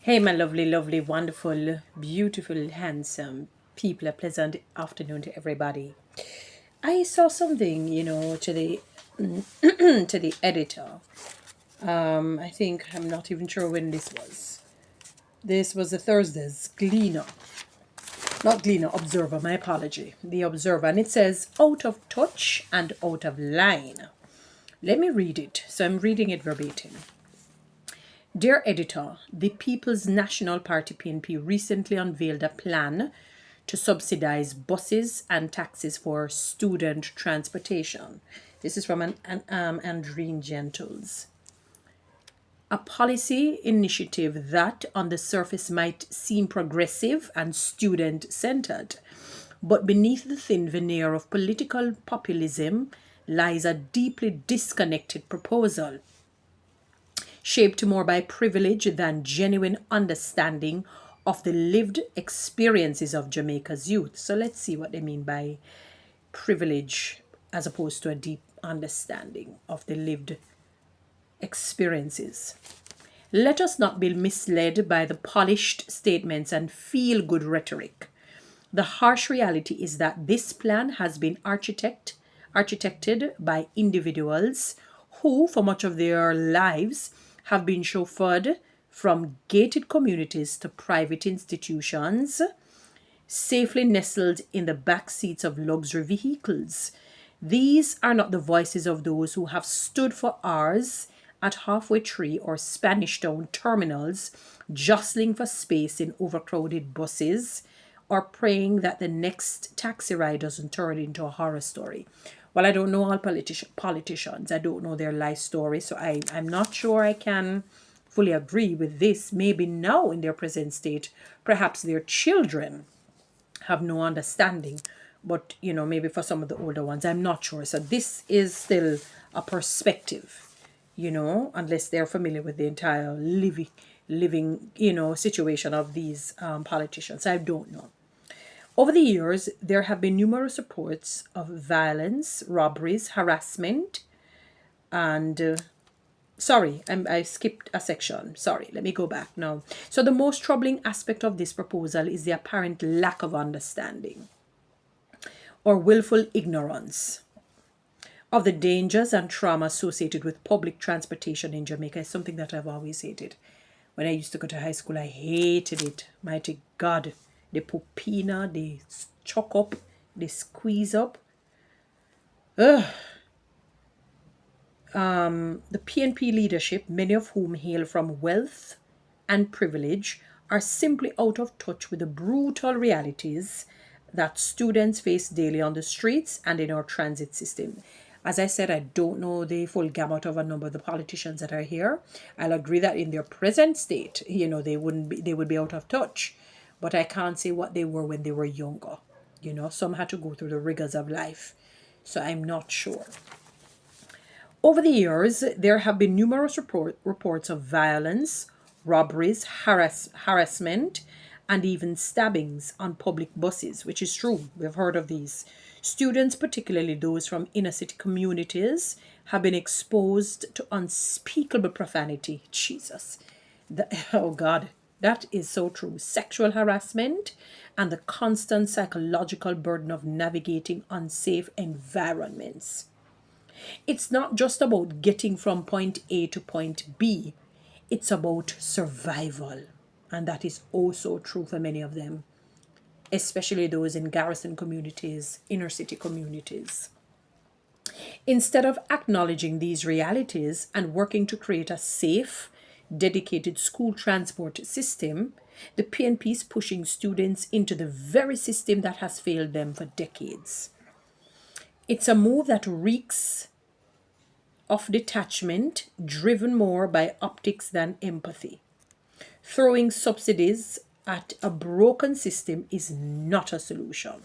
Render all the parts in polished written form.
Hey, my lovely, lovely, wonderful, beautiful, handsome people. A pleasant afternoon to everybody. I saw something, to the to the editor. I think I'm not even sure when this was. This was the Thursday's Gleaner, not Gleaner, Observer. My apology, the Observer, and it says out of touch and out of line. Let me read it. So I'm reading it verbatim. Dear editor, the People's National Party PNP recently unveiled a plan to subsidize buses and taxis for student transportation. This is from Andreen Gentles. A policy initiative that on the surface might seem progressive and student centered, but beneath the thin veneer of political populism lies a deeply disconnected proposal shaped more by privilege than genuine understanding of the lived experiences of Jamaica's youth. So let's see what they mean by privilege as opposed to a deep understanding of the lived experiences. Let us not be misled by the polished statements and feel good rhetoric. The harsh reality is that this plan has been architected by individuals who, for much of their lives, have been chauffeured from gated communities to private institutions, safely nestled in the back seats of luxury vehicles. These are not the voices of those who have stood for hours at Halfway Tree or Spanish Town terminals, jostling for space in overcrowded buses, or praying that the next taxi ride doesn't turn into a horror story. Well, I don't know all politicians. I don't know their life story, so I'm not sure I can fully agree with this. Maybe now in their present state, perhaps their children have no understanding, but maybe for some of the older ones, I'm not sure. So this is still a perspective, unless they're familiar with the entire living situation of these politicians. I don't know. Over the years, there have been numerous reports of violence, robberies, harassment, and sorry, I skipped a section. Sorry, let me go back now. So, the most troubling aspect of this proposal is the apparent lack of understanding or willful ignorance of the dangers and trauma associated with public transportation in Jamaica. Is something that I've always hated. When I used to go to high school, I hated it. Mighty God. They put peanut, they choke up, they squeeze up. Ugh. The PNP leadership, many of whom hail from wealth and privilege, are simply out of touch with the brutal realities that students face daily on the streets and in our transit system. As I said, I don't know the full gamut of a number of the politicians that are here. I'll agree that in their present state, they would be out of touch. But I can't say what they were when they were younger. Some had to go through the rigors of life. So I'm not sure. Over the years, there have been numerous reports of violence, robberies, harassment, and even stabbings on public buses, which is true. We've heard of these. Students, particularly those from inner city communities, have been exposed to unspeakable profanity. Jesus. Oh God, that is so true. Sexual harassment and the constant psychological burden of navigating unsafe environments. It's not just about getting from point A to point B, it's about survival. And that is also true for many of them, especially those in garrison communities, inner city communities. Instead of acknowledging these realities and working to create a safe, dedicated school transport system, the PNP is pushing students into the very system that has failed them for decades. It's a move that reeks of detachment, driven more by optics than empathy. Throwing subsidies at a broken system is not a solution.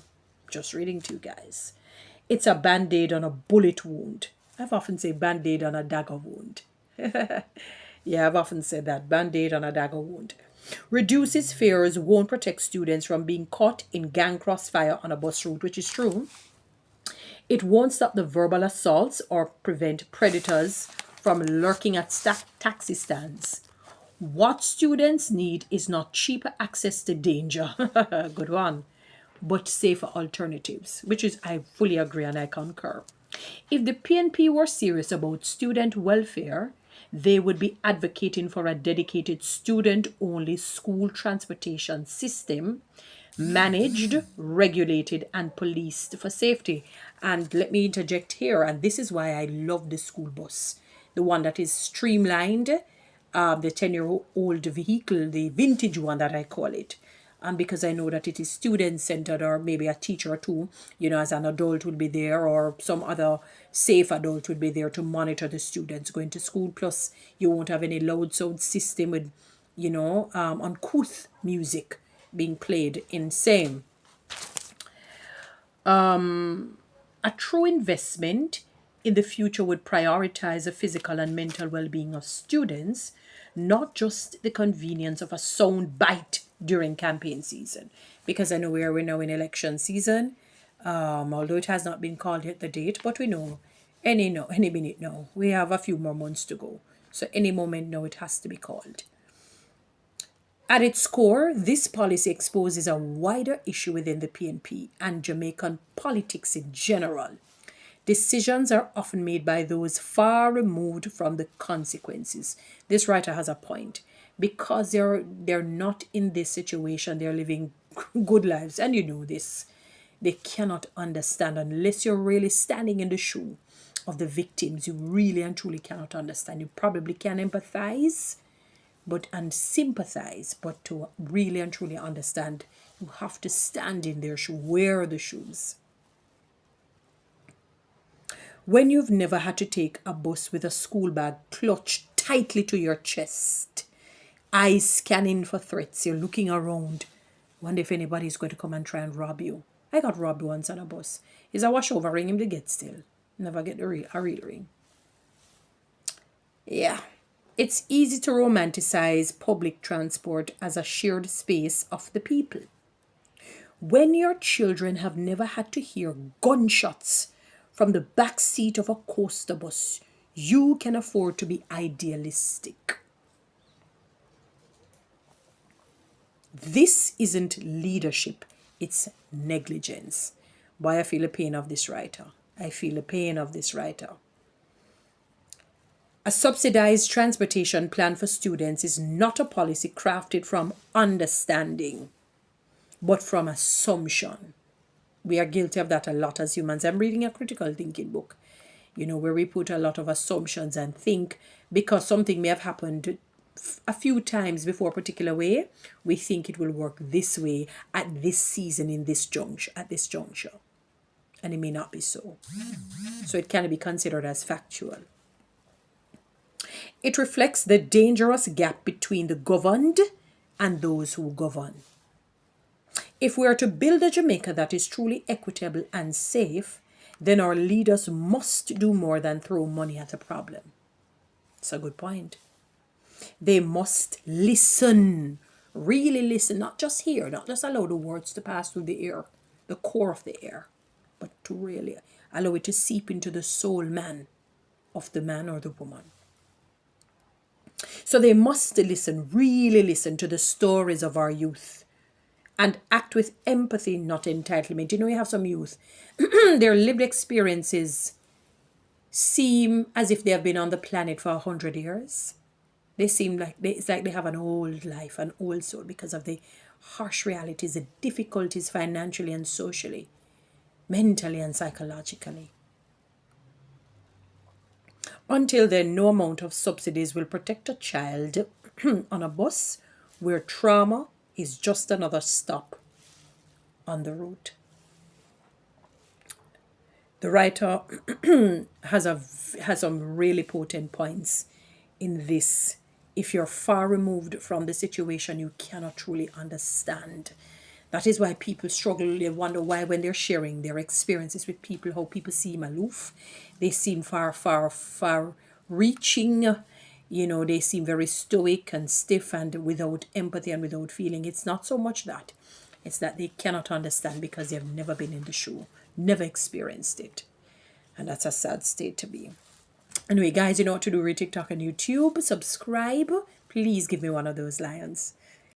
Just reading to you guys. It's a band-aid on a bullet wound. I've often said band-aid on a dagger wound. Yeah, I've often said that. Band-aid on a dagger wound. Reduces fears, won't protect students from being caught in gang crossfire on a bus route, which is true. It won't stop the verbal assaults or prevent predators from lurking at taxi stands. What students need is not cheaper access to danger, good one, but safer alternatives, which is, I fully agree and I concur. If the PNP were serious about student welfare, they would be advocating for a dedicated student only school transportation system, managed, regulated, and policed for safety. And let me interject here, and this is why I love the school bus, the one that is streamlined, the 10-year-old vehicle, the vintage one that I call it. Because I know that it is student centered, or maybe a teacher or two, as an adult will be there, or some other safe adult will be there to monitor the students going to school. Plus, you won't have any loud sound system with, uncouth music being played in same. A true investment in the future would prioritize the physical and mental well-being of students, not just the convenience of a sound bite during campaign season. Because I know we're now in election season, although it has not been called yet the date, but we know any minute now. We have a few more months to go. So any moment now it has to be called. At its core, this policy exposes a wider issue within the PNP and Jamaican politics in general. Decisions are often made by those far removed from the consequences. This writer has a point. Because they're not in this situation, they're living good lives, and you know this. They cannot understand unless you're really standing in the shoe of the victims. You really and truly cannot understand. You probably can empathize, and sympathize, but to really and truly understand, you have to stand in their shoe, wear the shoes. When you've never had to take a bus with a school bag clutched tightly to your chest, eyes scanning for threats, you're looking around, wonder if anybody's going to come and try and rob you. I got robbed once on a bus. Is a washover ring him to get still. Never get a real ring. Yeah. It's easy to romanticize public transport as a shared space of the people. When your children have never had to hear gunshots from the back seat of a coaster bus, you can afford to be idealistic. This isn't leadership, it's negligence. Why I feel the pain of this writer. I feel the pain of this writer. A subsidized transportation plan for students is not a policy crafted from understanding, but from assumption. We are guilty of that a lot as humans. I'm reading a critical thinking book, where we put a lot of assumptions and think because something may have happened a few times before a particular way, we think it will work this way at this season at this juncture. And it may not be so. So it can be considered as factual. It reflects the dangerous gap between the governed and those who govern. If we are to build a Jamaica that is truly equitable and safe, then our leaders must do more than throw money at a problem. It's a good point. They must listen, really listen, not just hear, not just allow the words to pass through the ear, the core of the ear, but to really allow it to seep into the soul of the man or the woman. So they must listen, really listen to the stories of our youth and act with empathy, not entitlement. You have some youth, their lived experiences seem as if they have been on the planet for 100 years. They seem like it's like they have an old life, an old soul, because of the harsh realities, the difficulties financially and socially, mentally and psychologically. Until then, no amount of subsidies will protect a child on a bus where trauma is just another stop on the route. The writer has some really potent points in this. If you're far removed from the situation, you cannot truly understand. That is why people struggle. They wonder why, when they're sharing their experiences with people, how people seem aloof. They seem far reaching. They seem very stoic and stiff and without empathy and without feeling. It's not so much that. It's that they cannot understand because they've never been in the shoe, never experienced it. And that's a sad state to be. Anyway, guys, you know what to do. Read TikTok and YouTube. Subscribe. Please give me one of those lions.